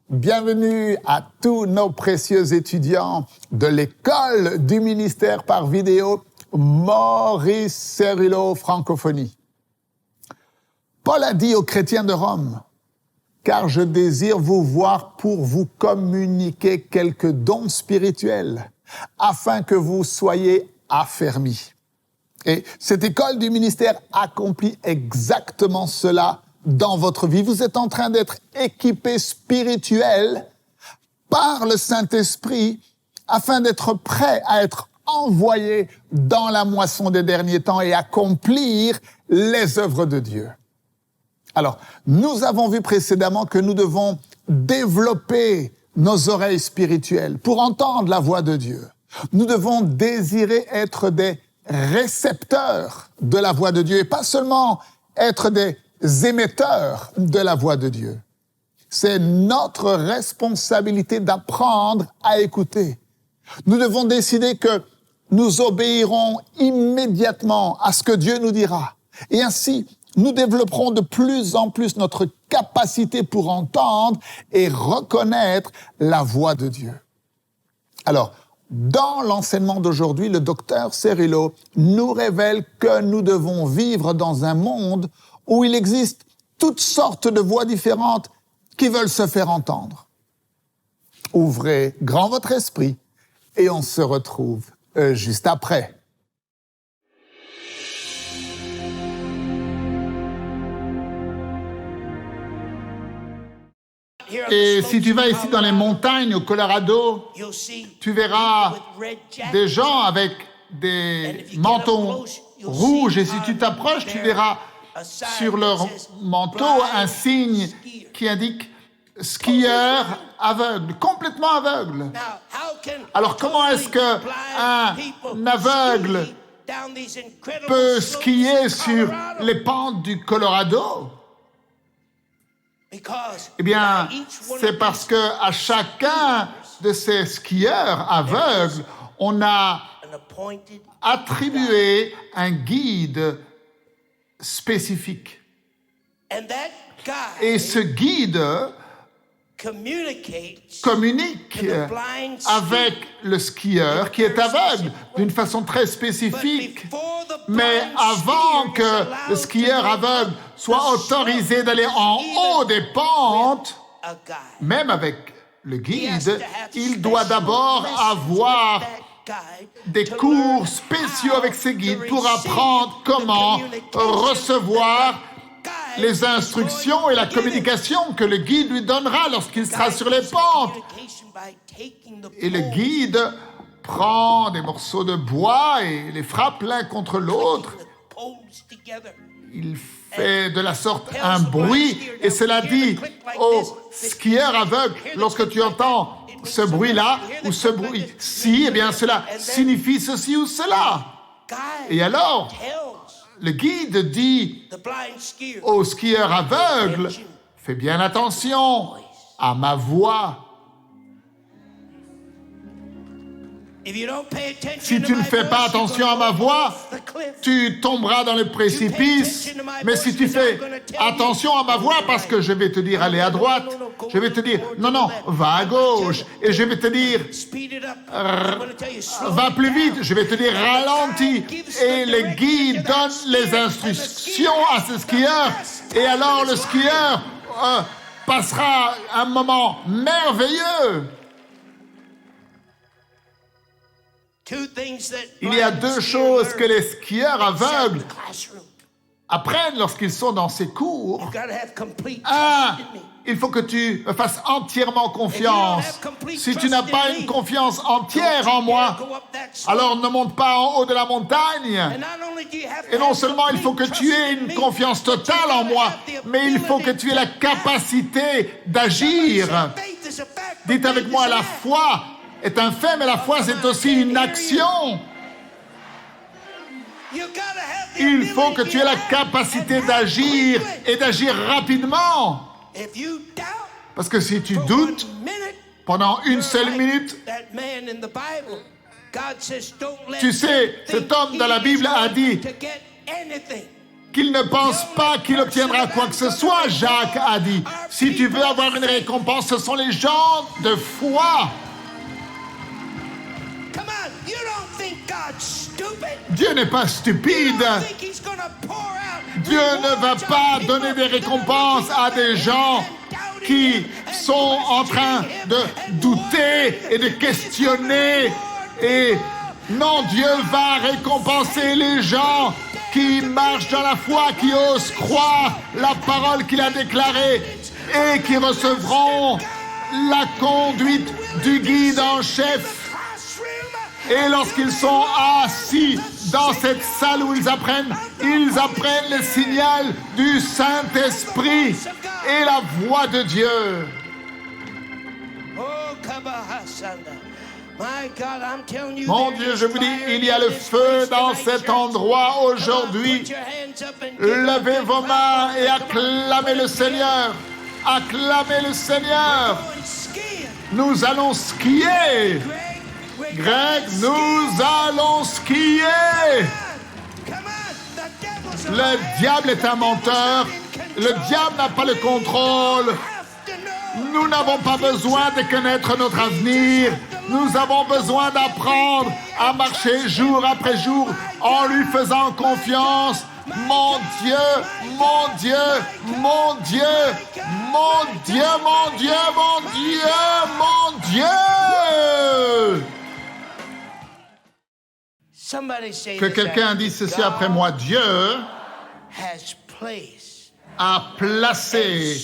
Bienvenue à tous nos précieux étudiants de l'école du ministère par vidéo Maurice Cerullo Francophonie. Paul a dit aux chrétiens de Rome, « Car je désire vous voir pour vous communiquer quelques dons spirituels, afin que vous soyez affermis. » Et cette école du ministère accomplit exactement cela dans votre vie. Vous êtes en train d'être équipé spirituel par le Saint-Esprit afin d'être prêt à être envoyé dans la moisson des derniers temps et accomplir les œuvres de Dieu. Alors, nous avons vu précédemment que nous devons développer nos oreilles spirituelles pour entendre la voix de Dieu. Nous devons désirer être des récepteurs de la voix de Dieu et pas seulement être des émetteurs de la voix de Dieu. C'est notre responsabilité d'apprendre à écouter. Nous devons décider que nous obéirons immédiatement à ce que Dieu nous dira. Et ainsi, nous développerons de plus en plus notre capacité pour entendre et reconnaître la voix de Dieu. Alors, dans l'enseignement d'aujourd'hui, le docteur Cerullo nous révèle que nous devons vivre dans un monde où il existe toutes sortes de voix différentes qui veulent se faire entendre. Ouvrez grand votre esprit et on se retrouve juste après. Et si tu vas ici dans les montagnes au Colorado, tu verras des gens avec des manteaux rouges et si tu t'approches, tu verras sur leur manteau un signe qui indique « skieur aveugle », complètement aveugle. Alors comment est-ce qu'un aveugle peut skier sur les pentes du Colorado ? Eh bien, c'est parce qu'à chacun de ces skieurs aveugles, on a attribué un guide spécifique. Et ce guide communique avec le skieur qui est aveugle d'une façon très spécifique. Mais avant que le skieur aveugle soit autorisé d'aller en haut des pentes, même avec le guide, il doit d'abord avoir des cours spéciaux avec ses guides pour apprendre comment recevoir les instructions et la communication que le guide lui donnera lorsqu'il sera sur les pentes. Et le guide prend des morceaux de bois et les frappe l'un contre l'autre. Il fait de la sorte un bruit et cela dit aux skieurs aveugles, lorsque tu entends ce bruit-là ou ce bruit-ci, eh bien cela signifie ceci ou cela. Et alors, le guide dit aux skieurs aveugles, fais bien attention à ma voix. Si tu ne fais pas attention à ma voix, tu tomberas dans le précipice. Mais si tu fais attention à ma voix, parce que je vais te dire allez à droite, je vais te dire non, va à gauche, et je vais te dire va plus vite, je vais te dire ralentis. Et le guide donne les instructions à ce skieur, et alors le skieur passera un moment merveilleux. Il y a deux choses que les skieurs aveugles apprennent lorsqu'ils sont dans ces cours. Un, il faut que tu me fasses entièrement confiance. Si tu n'as pas une confiance entière en moi, alors ne monte pas en haut de la montagne. Et non seulement il faut que tu aies une confiance totale en moi, mais il faut que tu aies la capacité d'agir. Dites avec moi, la foi est un fait, mais la foi, c'est aussi une action. Il faut que tu aies la capacité d'agir et d'agir rapidement. Parce que si tu doutes, pendant une seule minute, tu sais, cet homme dans la Bible a dit qu'il ne pense pas qu'il obtiendra quoi que ce soit. Jacques a dit, si tu veux avoir une récompense, ce sont les gens de foi. Dieu n'est pas stupide. Dieu ne va pas donner des récompenses à des gens qui sont en train de douter et de questionner. Et non, Dieu va récompenser les gens qui marchent dans la foi, qui osent croire la parole qu'il a déclarée et qui recevront la conduite du guide en chef. Et lorsqu'ils sont assis dans cette salle où ils apprennent le signal du Saint-Esprit et la voix de Dieu. Mon Dieu, je vous dis, il y a le feu dans cet endroit aujourd'hui. Levez vos mains et acclamez le Seigneur. Acclamez le Seigneur. Nous allons skier. Greg, nous allons skier. Le diable est un menteur. Le diable n'a pas le contrôle. Nous n'avons pas besoin de connaître notre avenir. Nous avons besoin d'apprendre à marcher jour après jour en lui faisant confiance. Mon Dieu, mon Dieu, mon Dieu, mon Dieu, mon Dieu, mon Dieu, mon Dieu. Que quelqu'un dise ceci après moi. Dieu a placé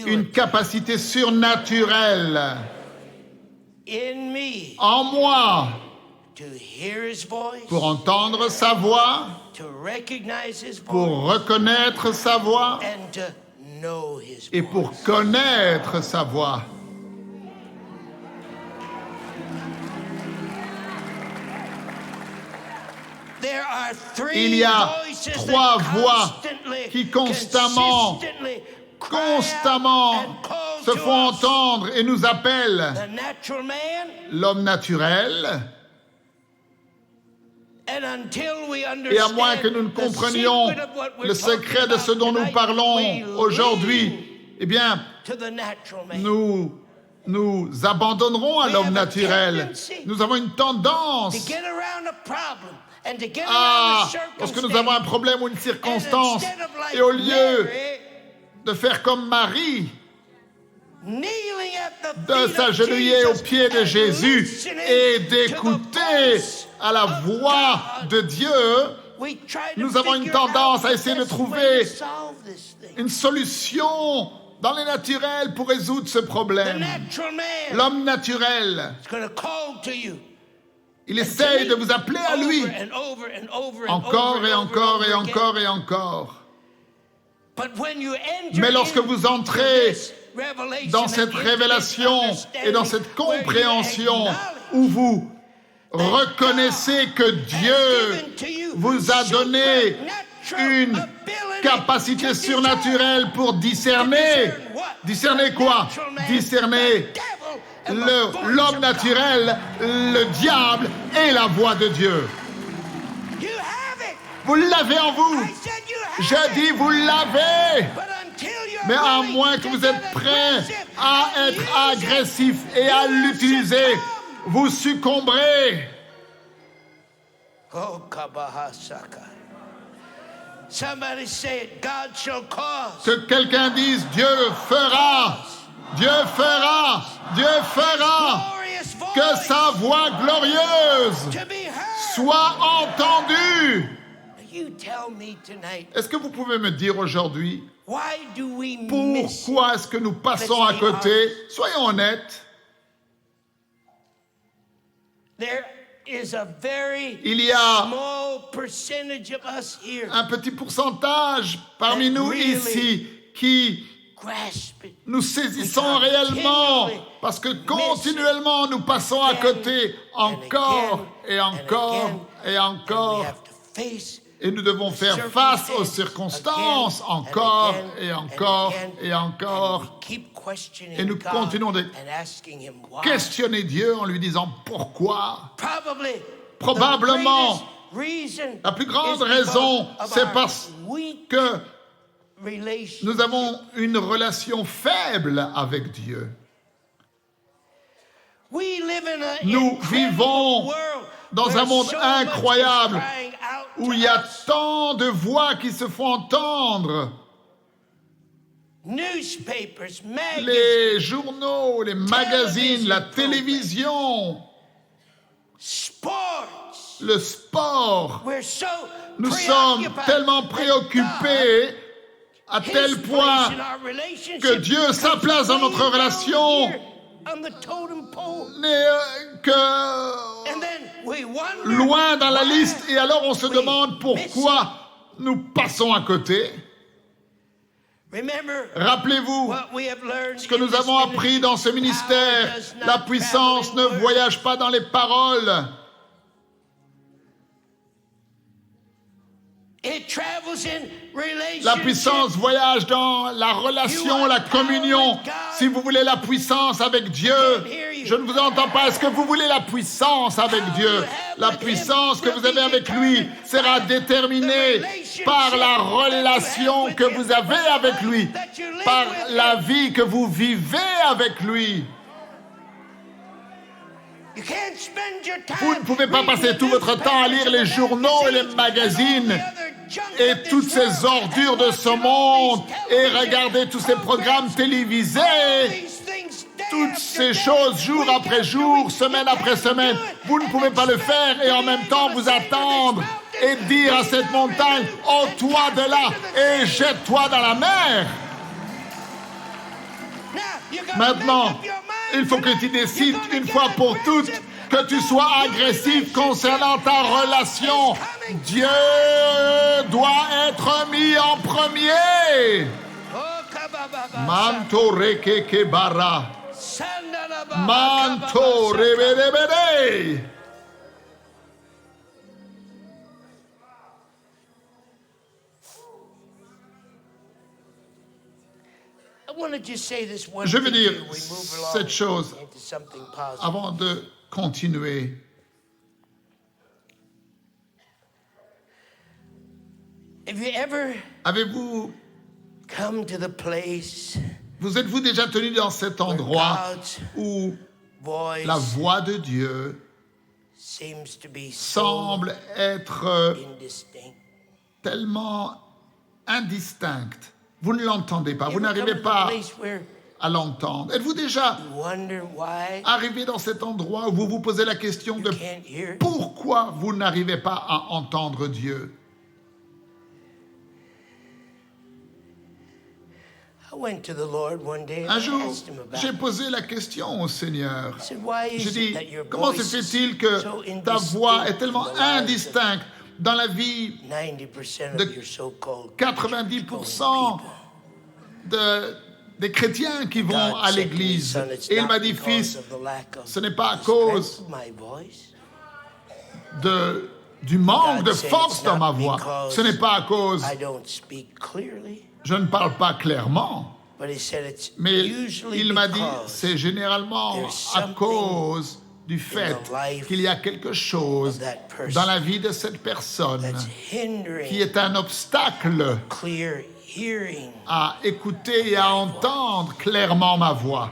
une capacité surnaturelle en moi pour entendre sa voix, pour reconnaître sa voix et pour connaître sa voix. Il y a 3 voix qui constamment se font entendre et nous appellent. L'homme naturel. Et à moins que nous ne comprenions le secret de ce dont nous parlons aujourd'hui, eh bien, nous abandonnerons à l'homme naturel. Nous avons une tendance lorsque nous avons un problème ou une circonstance, et au lieu de faire comme Marie, de s'agenouiller aux pieds de Jésus et d'écouter à la voix de Dieu, nous avons une tendance à essayer de trouver une solution dans les naturels pour résoudre ce problème. L'homme naturel, il essaye de vous appeler à lui encore et encore et encore et encore. Mais lorsque vous entrez dans cette révélation et dans cette compréhension où vous reconnaissez que Dieu vous a donné une capacité surnaturelle pour discerner. Discerner quoi? Discerner l'homme naturel, le diable et la voix de Dieu. Vous l'avez en vous. Je dis, vous l'avez. Mais à moins que vous êtes prêts à être agressif et à l'utiliser, vous succomberez. Que quelqu'un dise, Dieu fera. Dieu fera, Dieu fera que sa voix glorieuse soit entendue. Est-ce que vous pouvez me dire aujourd'hui pourquoi est-ce que nous passons à côté? Soyons honnêtes. Il y a un petit pourcentage parmi nous ici qui nous saisissons réellement parce que continuellement nous passons à côté encore et encore et encore. Et nous devons faire face aux circonstances encore et encore et encore. Et nous continuons de questionner Dieu en lui disant pourquoi. Probablement, La plus grande raison, c'est parce que nous avons une relation faible avec Dieu. Nous vivons dans un monde incroyable où il y a tant de voix qui se font entendre. Les journaux, les magazines, la télévision, le sport. Nous sommes tellement préoccupés à tel point que Dieu, sa place dans notre relation n'est que loin dans la liste. Et alors on se demande pourquoi nous passons à côté. Rappelez-vous ce que nous avons appris dans ce ministère. La puissance ne voyage pas dans les paroles. La puissance voyage dans la relation, la communion. Si vous voulez la puissance avec Dieu, je ne vous entends pas. Est-ce que vous voulez la puissance avec Dieu? La puissance que vous avez avec lui sera déterminée par la relation que vous avez avec lui, par la vie que vous vivez avec lui. Vous ne pouvez pas passer tout votre temps à lire les journaux et les magazines et toutes ces ordures de ce monde et regarder tous ces programmes télévisés, toutes ces choses jour après jour, semaine après semaine. Vous ne pouvez pas le faire et en même temps vous attendre et dire à cette montagne, ôte-toi de là et jette-toi dans la mer. Maintenant, il faut que tu décides une fois pour toutes que tu sois agressif concernant ta relation. Dieu doit être mis en premier. Manto rekeke bara. Manto rebedebede. Je veux dire cette chose avant de continuer. Avez-vous vous êtes-vous déjà tenu dans cet endroit où la voix de Dieu semble être tellement indistincte? Vous ne l'entendez pas, vous n'arrivez pas à l'entendre. Êtes-vous déjà arrivé dans cet endroit où vous vous posez la question de pourquoi vous n'arrivez pas à entendre Dieu? Un jour, j'ai posé la question au Seigneur. J'ai dit, comment se fait-il que ta voix est tellement indistincte dans la vie de 90% des chrétiens qui vont à l'église? Et il m'a dit, fils, ce n'est pas à cause du manque de force dans ma voix. Ce n'est pas à cause... Je ne parle pas clairement. Mais il m'a dit, c'est généralement à cause du fait qu'il y a quelque chose dans la vie de cette personne qui est un obstacle à écouter et à entendre clairement ma voix.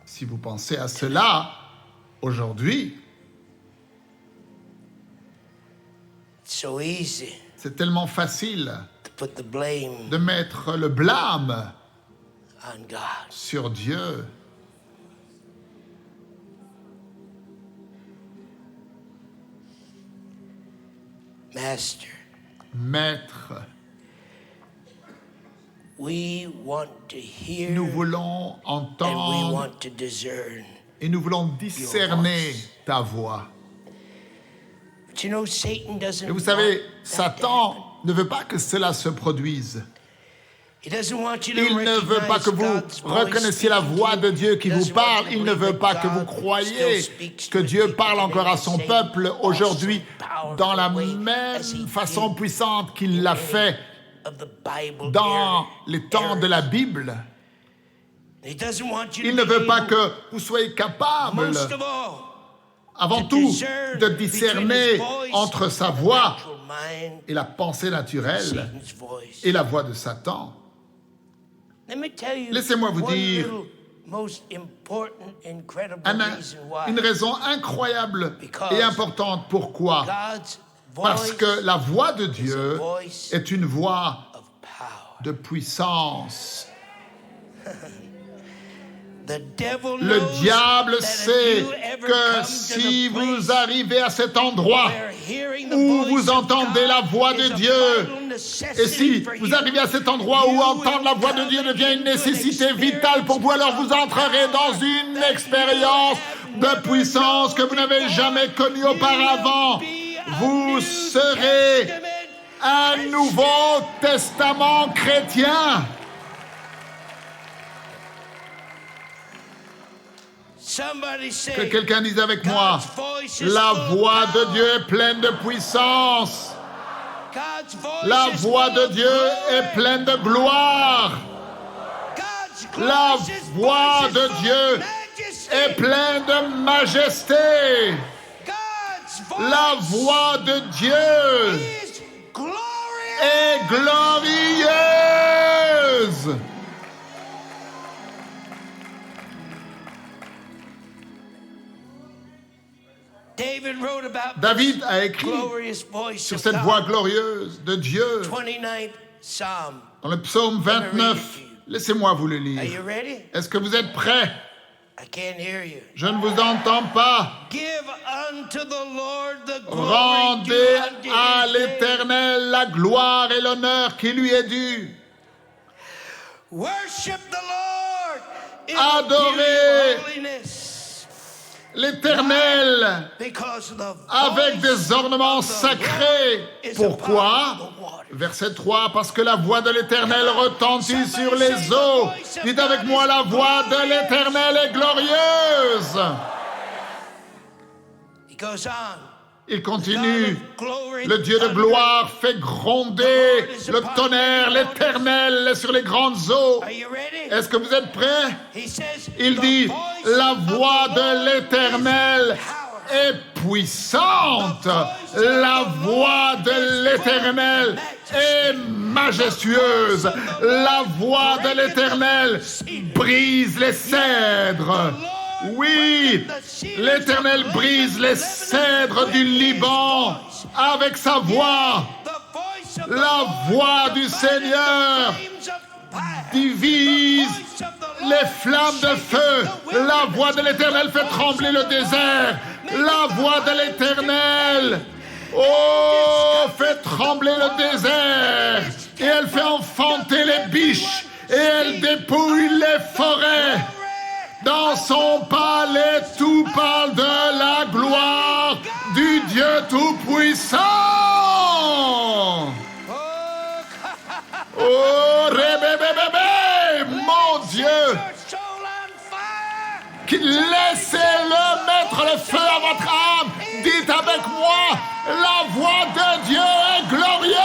Si vous pensez à cela, aujourd'hui, c'est tellement facile de mettre le blâme sur Dieu. Maître, nous voulons entendre et nous voulons discerner ta voix. Et vous savez, Satan ne veut pas que cela se produise. Il ne veut pas que vous reconnaissiez la voix de Dieu qui vous parle. Il ne veut pas que vous croyiez que Dieu parle encore à son peuple aujourd'hui dans la même façon puissante qu'il l'a fait dans les temps de la Bible. Il ne veut pas que vous soyez capable, avant tout, de discerner entre sa voix et la pensée naturelle et la voix de Satan. Laissez-moi vous dire une raison incroyable et importante. Pourquoi? Parce que la voix de Dieu est une voix de puissance. Le diable sait que si vous arrivez à cet endroit où vous entendez la voix de Dieu, et si vous arrivez à cet endroit où entendre la voix de Dieu devient une nécessité vitale pour vous, alors vous entrerez dans une expérience de puissance que vous n'avez jamais connue auparavant. Vous serez un Nouveau Testament chrétien. Que quelqu'un dise avec moi, la voix de Dieu est pleine de puissance. La voix de Dieu est pleine de gloire. La voix de Dieu est pleine de majesté. La voix de Dieu est glorieuse. David a écrit sur cette voix glorieuse de Dieu dans le psaume 29. Laissez-moi vous le lire. Est-ce que vous êtes prêts? Je ne vous entends pas. Rendez à l'Éternel la gloire et l'honneur qui lui est dû. Adorez l'Éternel avec des ornements sacrés. Pourquoi? Verset 3, parce que la voix de l'Éternel retentit sur les eaux. Dites avec moi, la voix de l'Éternel est glorieuse. Il continue. Le Dieu de gloire fait gronder le tonnerre, l'Éternel est sur les grandes eaux. Est-ce que vous êtes prêts? Il dit, la voix de l'Éternel est puissante. La voix de l'Éternel est majestueuse. La voix de l'Éternel brise les cèdres. Oui, l'Éternel brise les cèdres du Liban avec sa voix. La voix du Seigneur divise les flammes de feu. La voix de l'Éternel fait trembler le désert. La voix de l'Éternel, fait trembler le désert. Et elle fait enfanter les biches. Et elle dépouille les forêts. Dans son palais, tout parle de la gloire du Dieu Tout-Puissant. Oh, rébébébébé, mon Dieu. Laissez-le mettre le feu à votre âme. Dites avec moi, la voix de Dieu est glorieuse.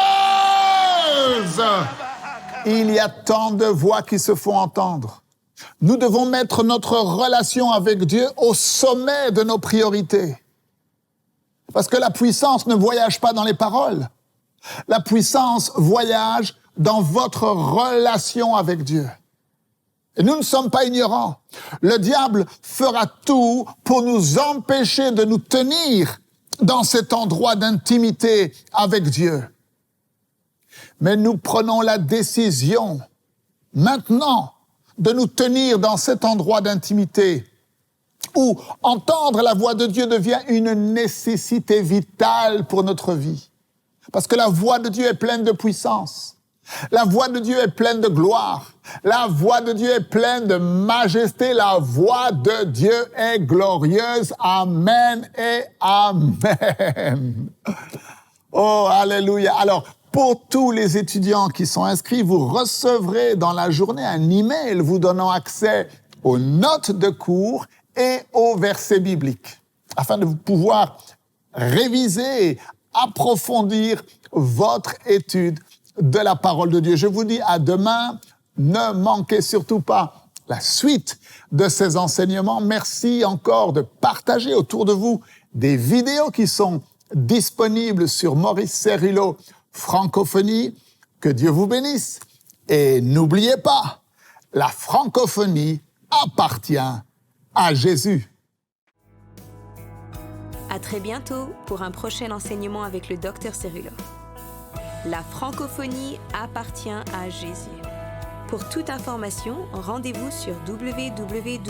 Il y a tant de voix qui se font entendre. Nous devons mettre notre relation avec Dieu au sommet de nos priorités. Parce que la puissance ne voyage pas dans les paroles. La puissance voyage dans votre relation avec Dieu. Et nous ne sommes pas ignorants. Le diable fera tout pour nous empêcher de nous tenir dans cet endroit d'intimité avec Dieu. Mais nous prenons la décision maintenant de nous tenir dans cet endroit d'intimité où entendre la voix de Dieu devient une nécessité vitale pour notre vie. Parce que la voix de Dieu est pleine de puissance. La voix de Dieu est pleine de gloire. La voix de Dieu est pleine de majesté. La voix de Dieu est glorieuse. Amen et amen. Oh, alléluia. Alors, pour tous les étudiants qui sont inscrits, vous recevrez dans la journée un email vous donnant accès aux notes de cours et aux versets bibliques, afin de pouvoir réviser, approfondir votre étude de la parole de Dieu. Je vous dis à demain, ne manquez surtout pas la suite de ces enseignements. Merci encore de partager autour de vous des vidéos qui sont disponibles sur Maurice Cerullo Francophonie. Que Dieu vous bénisse. Et n'oubliez pas, la francophonie appartient à Jésus. À très bientôt pour un prochain enseignement avec le Dr Cerullo. La francophonie appartient à Jésus. Pour toute information, rendez-vous sur www.mcwe.fr.